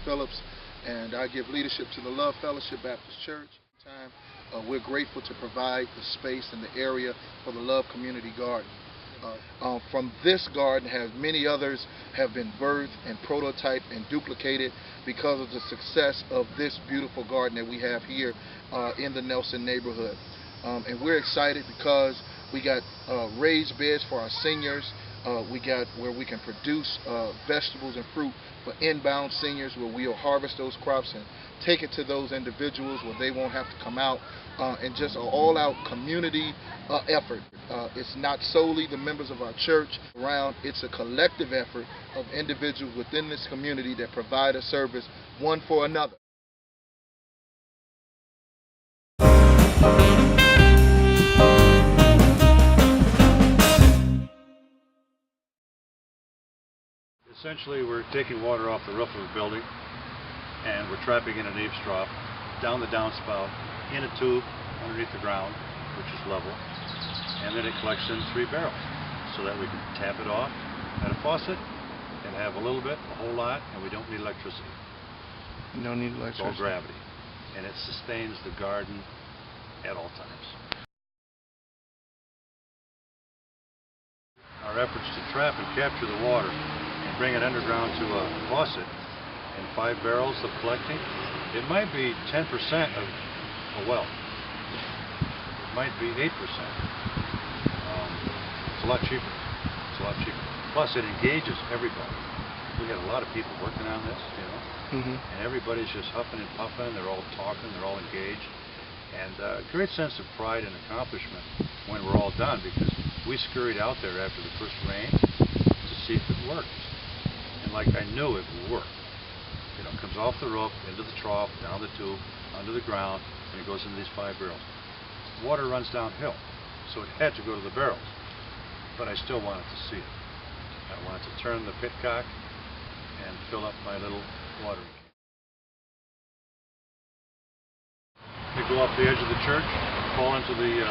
Phillips, and I give leadership to the Love Fellowship Baptist Church. We're grateful to provide the space and the area for the Love Community Garden. From this garden, many others have been birthed and prototyped and duplicated because of the success of this beautiful garden that we have here in the Nelson neighborhood. And we're excited because we got raised beds for our seniors. We got where we can produce vegetables and fruit for inbound seniors, where we'll harvest those crops and take it to those individuals where they won't have to come out, and just an all-out community effort. It's not solely the members of our church around, it's a collective effort of individuals within this community that provide a service one for another. Essentially, we're taking water off the roof of a building and we're trapping in an eaves trough down the downspout in a tube underneath the ground, which is level, and then it collects in 3 barrels so that we can tap it off at a faucet and have a little bit, a whole lot, and we don't need electricity. You don't need electricity. It's all gravity, and it sustains the garden at all times. Our efforts to trap and capture the water and bring it underground to a faucet in 5 barrels of collecting, it might be 10% of a well. It might be 8%. It's a lot cheaper. It's a lot cheaper. Plus, it engages everybody. We had a lot of people working on this, you know, and everybody's just huffing and puffing. They're all talking. They're all engaged, and a great sense of pride and accomplishment when we're all done, because we scurried out there after the first rain to see if it worked. And like I knew it would work. You know, it comes off the roof, into the trough, down the tube, under the ground, and it goes into these 5 barrels. Water runs downhill, so it had to go to the barrels. But I still wanted to see it. I wanted to turn the pitcock and fill up my little watering can. They go off the edge of the church, fall into the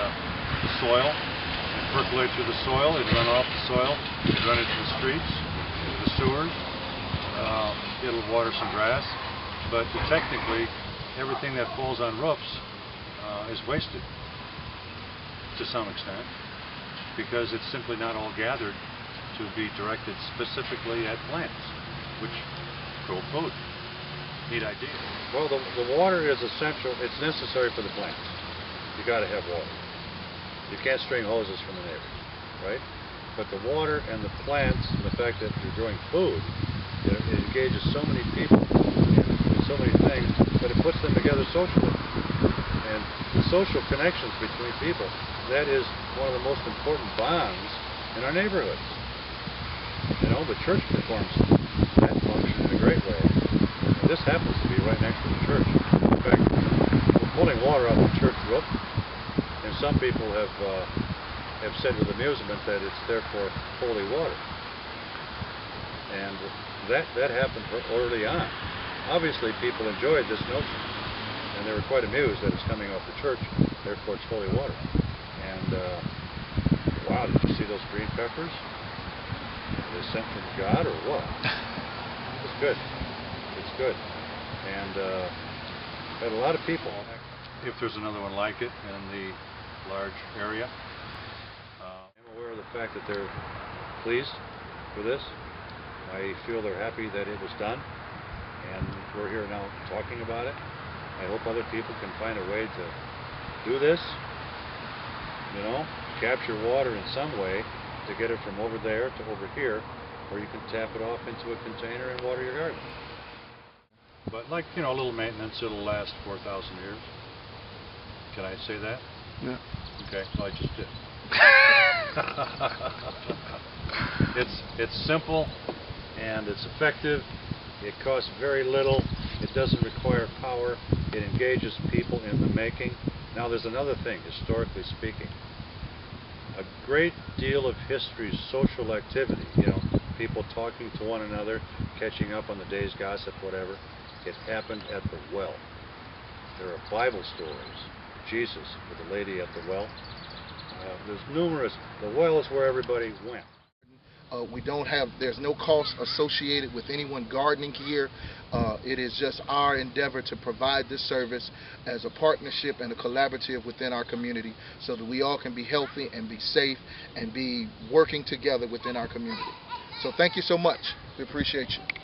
soil, and percolate through the soil. They'd run off the soil, they'd run into the streets, into the sewers. It'll water some grass, but technically everything that falls on roofs is wasted to some extent, because it's simply not all gathered to be directed specifically at plants, which grow food. Neat idea. Well, the water is essential. It's necessary for the plants. You got to have water. You can't string hoses from the neighbor, right? But the water and the plants, and the fact that you're growing food, it engages so many people in so many things, but it puts them together socially. And the social connections between people, that is one of the most important bonds in our neighborhoods. You know, the church performs that function in a great way. And this happens to be right next to the church. In fact, we're pulling water off the church roof, and some people have said with amusement that it's therefore holy water. And that happened early on. Obviously, people enjoyed this notion, and they were quite amused that it's coming off the church, therefore it's holy water. And wow, did you see those green peppers? Are they sent from God or what? It's good. It's good. And had a lot of people. If there's another one like it in the large area, I'm aware of the fact that they're pleased with this. I feel they're happy that it was done, and we're here now talking about it. I hope other people can find a way to do this, you know, capture water in some way to get it from over there to over here, where you can tap it off into a container and water your garden. But like, you know, a little maintenance, it'll last 4,000 years. Can I say that? Yeah. Okay, well I just did. It's simple and it's effective. It costs very little. It doesn't require power. It engages people in the making. Now there's another thing, historically speaking. A great deal of history is social activity, you know, people talking to one another, catching up on the day's gossip, whatever. It happened at the well. There are Bible stories. Jesus with the lady at the well. There's numerous. The well is where everybody went. There's no cost associated with anyone gardening here. It is just our endeavor to provide this service as a partnership and a collaborative within our community so that we all can be healthy and be safe and be working together within our community. So thank you so much. We appreciate you.